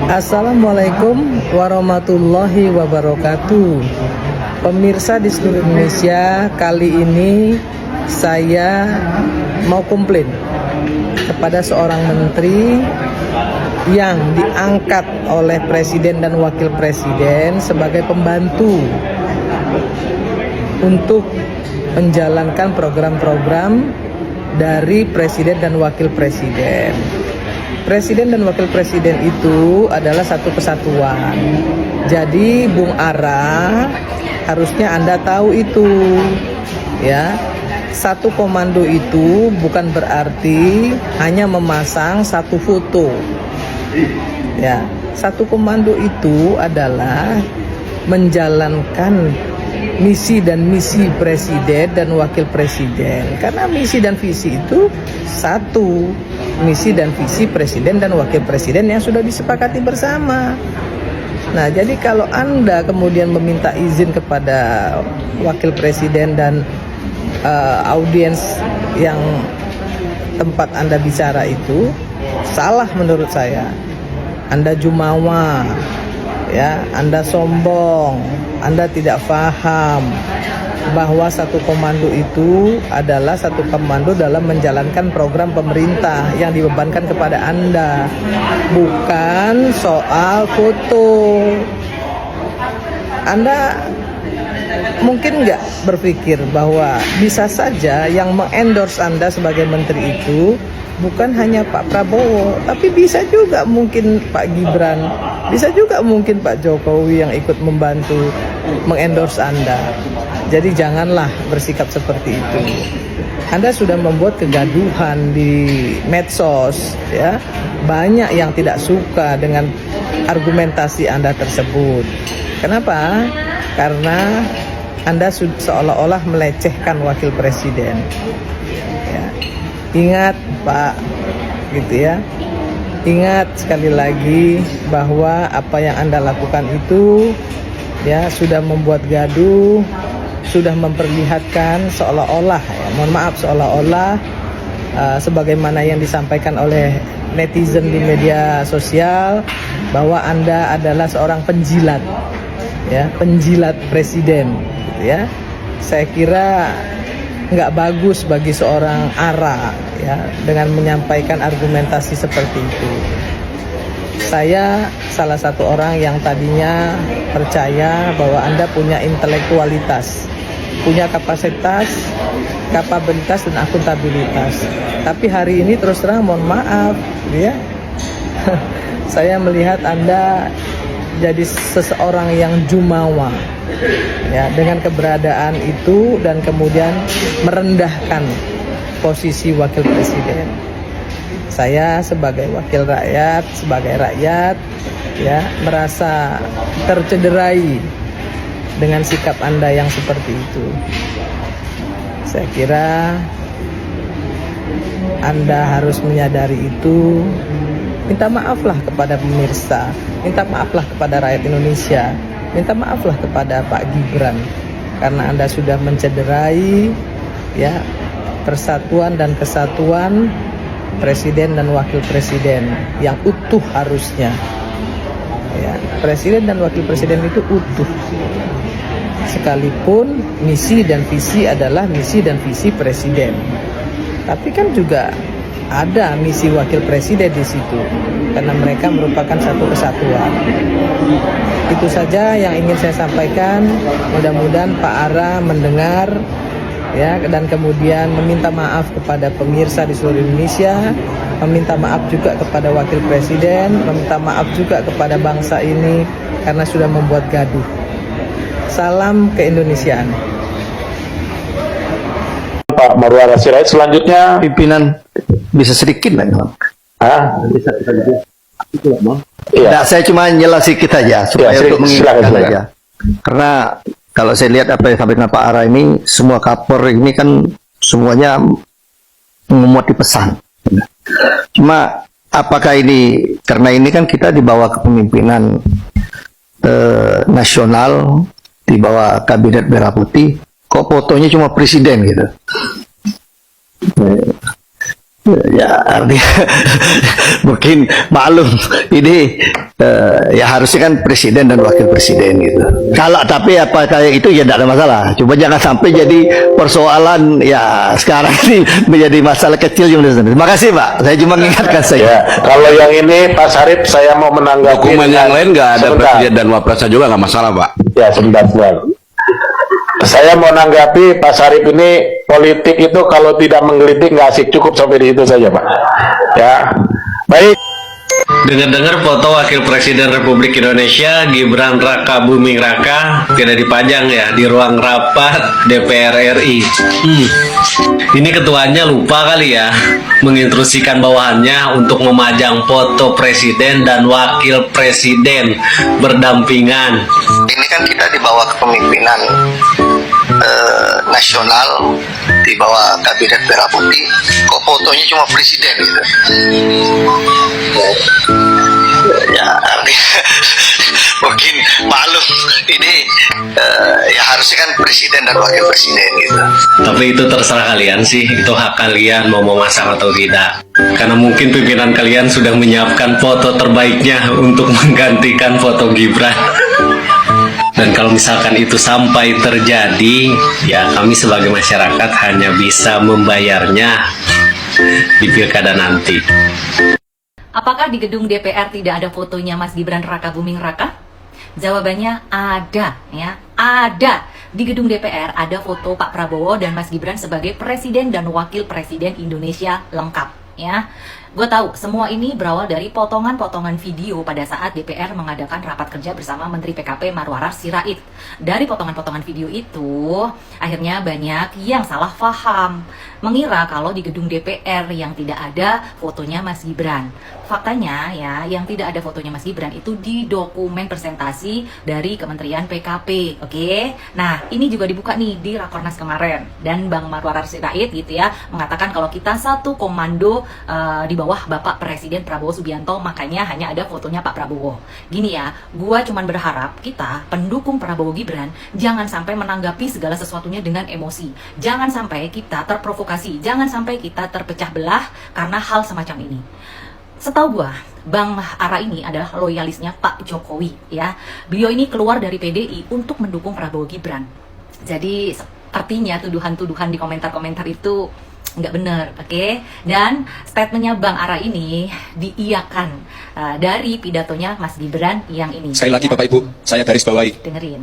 Assalamualaikum warahmatullahi wabarakatuh. Pemirsa di seluruh Indonesia, kali ini saya mau komplain kepada seorang menteri yang diangkat oleh presiden dan wakil presiden sebagai pembantu untuk menjalankan program-program dari presiden dan wakil presiden. Presiden dan wakil presiden itu adalah satu kesatuan. Jadi Bung Ara, harusnya Anda tahu itu, ya. Satu komando itu bukan berarti hanya memasang satu foto. Ya, satu komando itu adalah menjalankan misi dan misi presiden dan wakil presiden. Karena misi dan visi itu satu, misi dan visi presiden dan wakil presiden yang sudah disepakati bersama. Nah, jadi kalau Anda kemudian meminta izin kepada wakil presiden dan audiens yang tempat Anda bicara itu salah menurut saya. Anda jumawa, ya, Anda sombong, Anda tidak paham bahwa satu komando itu adalah satu komando dalam menjalankan program pemerintah yang dibebankan kepada Anda, bukan soal foto. Anda mungkin nggak berpikir bahwa bisa saja yang mengendorse Anda sebagai menteri itu bukan hanya Pak Prabowo, tapi bisa juga mungkin Pak Gibran, bisa juga mungkin Pak Jokowi yang ikut membantu mengendorse Anda. Jadi janganlah bersikap seperti itu. Anda sudah membuat kegaduhan di medsos, ya. Banyak yang tidak suka dengan argumentasi Anda tersebut. Kenapa? Karena Anda seolah-olah melecehkan wakil presiden. Ya. Ingat Pak, gitu ya. Ingat sekali lagi bahwa apa yang Anda lakukan itu, ya, sudah membuat gaduh, sudah memperlihatkan seolah-olah, ya, mohon maaf, seolah-olah sebagaimana yang disampaikan oleh netizen di media sosial bahwa Anda adalah seorang penjilat, ya, penjilat presiden, gitu ya. Saya kira nggak bagus bagi seorang Ara, ya, dengan menyampaikan argumentasi seperti itu. Saya salah satu orang yang tadinya percaya bahwa Anda punya intelektualitas, punya kapasitas, kapabilitas dan akuntabilitas. Tapi hari ini terus terang mohon maaf, ya, saya melihat Anda jadi seseorang yang jumawa, ya, dengan keberadaan itu dan kemudian merendahkan posisi wakil presiden. Saya sebagai wakil rakyat, sebagai rakyat, ya, merasa tercederai dengan sikap Anda yang seperti itu. Saya kira Anda harus menyadari itu. Minta maaflah kepada pemirsa, minta maaflah kepada rakyat Indonesia, minta maaflah kepada Pak Gibran karena Anda sudah mencederai, ya, persatuan dan kesatuan presiden dan wakil presiden yang utuh harusnya. Ya, presiden dan wakil presiden itu utuh. Sekalipun misi dan visi adalah misi dan visi presiden. Tapi kan juga ada misi wakil presiden di situ karena mereka merupakan satu kesatuan. Itu saja yang ingin saya sampaikan. Mudah-mudahan Pak Ara mendengar, ya, dan kemudian meminta maaf kepada pemirsa di seluruh Indonesia, meminta maaf juga kepada wakil presiden, meminta maaf juga kepada bangsa ini karena sudah membuat gaduh. Salam keindonesiaan. Pak Marwar Sirait, selanjutnya pimpinan bisa sedikit lah, bisa iya. Nah, saya cuma jelas sedikit aja supaya Ya, untuk mengingatkan silakan. aja. Karena kalau saya lihat apa yang disampaikan Pak Ara ini, semua kapor ini kan semuanya memuat pesan. Cuma apakah ini karena ini kan kita di bawah kepemimpinan nasional, di bawah kabinet merah putih, kok fotonya cuma presiden gitu. Ya artinya mungkin maklum ini ya harusnya kan presiden dan wakil presiden gitu. Kalau tapi apa kayak itu ya tidak ada masalah. Coba jangan sampai jadi persoalan ya sekarang ini menjadi masalah kecil. Terima kasih Pak. Saya cuma mengingatkan saja. Ya, kalau yang ini Pak Sarip saya mau menanggapi. Dokumen yang lain nggak ada Sebentar. presiden dan wapresnya juga nggak masalah, Pak. Ya, sebentar. Saya mau menanggapi Pak Sarip ini, politik itu kalau tidak menggelitik nggak asik, cukup sampai di itu saja Pak. Ya, baik. Dengar-dengar foto Wakil Presiden Republik Indonesia Gibran Raka Buming Raka tidak dipajang ya di ruang rapat DPR RI. Ini ketuanya lupa kali ya menginstruksikan bawahannya untuk memajang foto presiden dan wakil presiden berdampingan. Ini kan kita di bawah kepemimpinan nasional, di bawah kabinet merah putih, kok fotonya cuma presiden gitu. Ya artinya mungkin maklum ini ya harusnya kan presiden dan wakil presiden gitu. Tapi itu terserah kalian sih, itu hak kalian mau memasang atau tidak. Karena mungkin pimpinan kalian sudah menyiapkan foto terbaiknya untuk menggantikan foto Gibran. Dan kalau misalkan itu sampai terjadi, ya kami sebagai masyarakat hanya bisa membayarnya di pilkada nanti. Apakah di gedung DPR tidak ada fotonya Mas Gibran Raka Buming Raka? Jawabannya ada, ya, ada. Di gedung DPR ada foto Pak Prabowo dan Mas Gibran sebagai Presiden dan Wakil Presiden Indonesia lengkap, ya. Gue tahu semua ini berawal dari potongan-potongan video pada saat DPR mengadakan rapat kerja bersama Menteri PKP Marwarar Sirait. Dari potongan-potongan video itu, akhirnya banyak yang salah paham, mengira kalau di gedung DPR yang tidak ada fotonya Mas Gibran. Faktanya ya, yang tidak ada fotonya Mas Gibran itu di dokumen presentasi dari Kementerian PKP, oke? Nah, ini juga dibuka nih di Rakornas kemarin, dan Bang Marwarar Sirait gitu ya, mengatakan kalau kita satu komando di bawah Bapak Presiden Prabowo Subianto, makanya hanya ada fotonya Pak Prabowo. Gini ya, gua cuman berharap kita pendukung Prabowo Gibran jangan sampai menanggapi segala sesuatunya dengan emosi. Jangan sampai kita terprovokasi, jangan sampai kita terpecah belah karena hal semacam ini. Setahu gua, Bang Ara ini adalah loyalisnya Pak Jokowi, ya. Beliau ini keluar dari PDI untuk mendukung Prabowo Gibran. Jadi sepertinya tuduhan-tuduhan di komentar-komentar itu nggak benar, oke? Dan statementnya Bang Ara ini diiyakan dari pidatonya Mas Gibran yang ini. Sekali lagi Bapak Ibu, saya garis bawahi. Dengerin.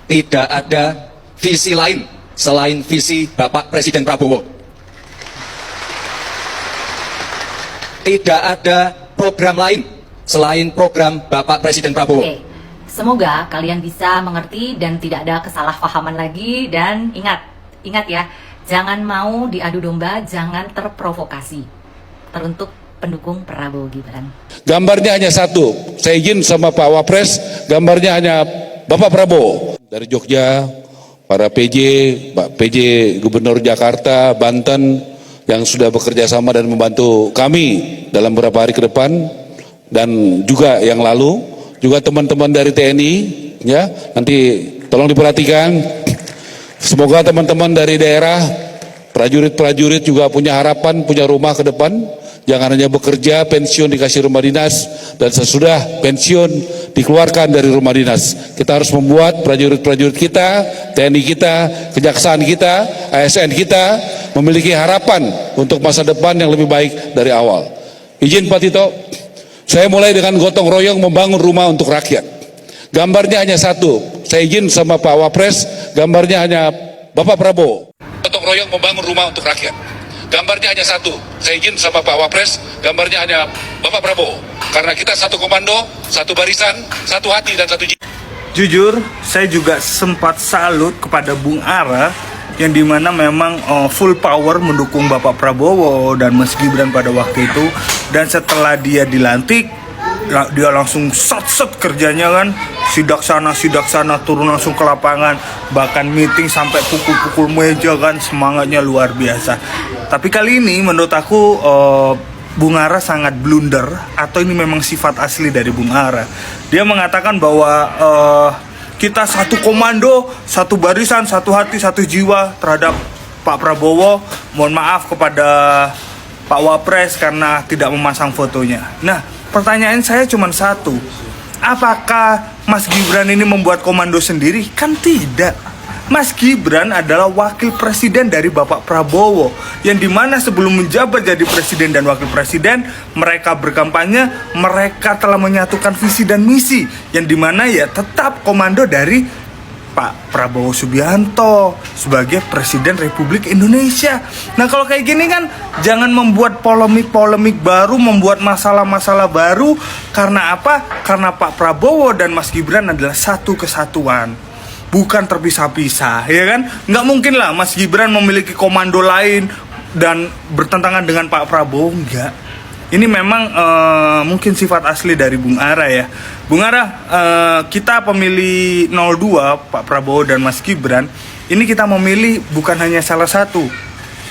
Tidak ada visi lain selain visi Bapak Presiden Prabowo. Tidak ada program lain selain program Bapak Presiden Prabowo. Oke. Semoga kalian bisa mengerti dan tidak ada kesalahpahaman lagi, dan ingat ya, jangan mau diadu domba, jangan terprovokasi. Teruntuk pendukung Prabowo Gibran. Gambarnya hanya satu, saya izin sama Pak Wapres, gambarnya hanya Bapak Prabowo. Dari Jogja, para PJ, Pak PJ Gubernur Jakarta, Banten, yang sudah bekerja sama dan membantu kami dalam beberapa hari ke depan, dan juga yang lalu, juga teman-teman dari TNI, ya, nanti tolong diperhatikan. Semoga teman-teman dari daerah, prajurit-prajurit juga punya harapan, punya rumah ke depan. Jangan hanya bekerja, pensiun dikasih rumah dinas, dan sesudah pensiun dikeluarkan dari rumah dinas. Kita harus membuat prajurit-prajurit kita, TNI kita, kejaksaan kita, ASN kita memiliki harapan untuk masa depan yang lebih baik dari awal. Izin Pak Tito, saya mulai dengan gotong royong membangun rumah untuk rakyat. Gambarnya hanya satu, saya izin sama Pak Wapres, gambarnya hanya Bapak Prabowo. Gotong royong membangun rumah untuk rakyat. Gambarnya hanya satu, saya izin sama Pak Wapres, gambarnya hanya Bapak Prabowo. Karena kita satu komando, satu barisan, satu hati dan satu jiwa. Jujur, saya juga sempat salut kepada Bung Ara, yang dimana memang full power mendukung Bapak Prabowo dan Mas Gibran pada waktu itu. Dan setelah dia dilantik, dia langsung set kerjanya kan, sidak sana turun langsung ke lapangan, bahkan meeting sampai pukul-pukul meja kan, semangatnya luar biasa. Tapi kali ini menurut aku Bung Ara sangat blunder, atau ini memang sifat asli dari Bung Ara. Dia mengatakan bahwa kita satu komando, satu barisan, satu hati, satu jiwa terhadap Pak Prabowo. Mohon maaf kepada Pak Wapres karena tidak memasang fotonya. Nah, pertanyaan saya cuma satu. Apakah Mas Gibran ini membuat komando sendiri? Kan tidak. Mas Gibran adalah wakil presiden dari Bapak Prabowo, yang dimana sebelum menjabat jadi presiden dan wakil presiden, mereka berkampanye, mereka telah menyatukan visi dan misi, yang dimana ya tetap komando dari Pak Prabowo Subianto sebagai Presiden Republik Indonesia. Nah, kalau kayak gini kan jangan membuat polemik-polemik baru, membuat masalah-masalah baru. Karena apa? Karena Pak Prabowo dan Mas Gibran adalah satu kesatuan, bukan terpisah-pisah, ya kan? Nggak mungkin lah Mas Gibran memiliki komando lain dan bertentangan dengan Pak Prabowo, enggak. Ini memang mungkin sifat asli dari Bung Ara ya. Bung Ara, kita pemilih 02 Pak Prabowo dan Mas Gibran. Ini kita memilih bukan hanya salah satu,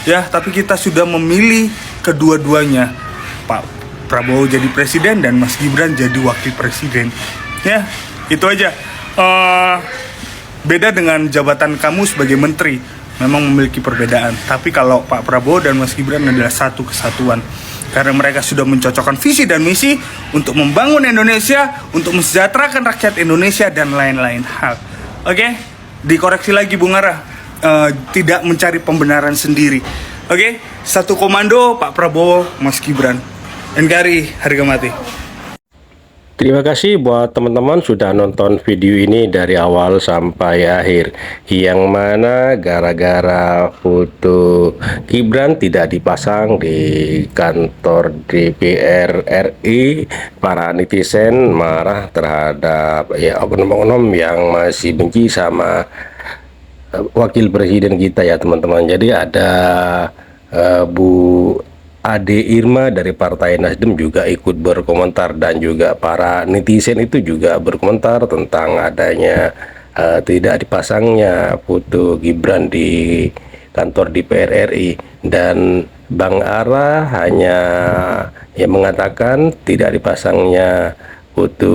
ya, tapi kita sudah memilih kedua-duanya. Pak Prabowo jadi presiden dan Mas Gibran jadi wakil presiden. Ya, itu aja. Beda dengan jabatan kamu sebagai menteri, memang memiliki perbedaan. Tapi kalau Pak Prabowo dan Mas Gibran adalah satu kesatuan. Karena mereka sudah mencocokkan visi dan misi untuk membangun Indonesia, untuk mensejahterakan rakyat Indonesia, dan lain-lain hal. Oke, dikoreksi lagi Bung Ara, tidak mencari pembenaran sendiri. Oke, satu komando Pak Prabowo, Mas Gibran. NKRI harga mati. Terima kasih buat teman-teman sudah nonton video ini dari awal sampai akhir. Yang mana gara-gara foto Gibran tidak dipasang di kantor DPR RI, para netizen marah terhadap ya oknum-oknum yang masih benci sama wakil presiden kita ya teman-teman. Jadi ada Bu Ade Irma dari Partai Nasdem juga ikut berkomentar, dan juga para netizen itu juga berkomentar tentang adanya tidak dipasangnya foto Gibran di kantor DPR RI. Dan Bang Ara hanya mengatakan tidak dipasangnya foto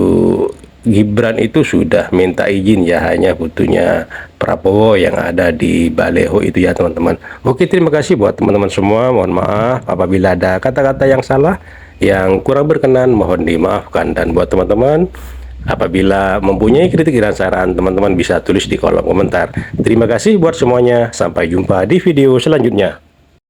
Gibran itu sudah minta izin ya, hanya fotonya Prabowo yang ada di baleho itu ya teman-teman. Oke, terima kasih buat teman-teman semua. Mohon maaf apabila ada kata-kata yang salah, yang kurang berkenan, mohon dimaafkan. Dan buat teman-teman, apabila mempunyai kritik dan saran, teman-teman bisa tulis di kolom komentar. Terima kasih buat semuanya. Sampai jumpa di video selanjutnya.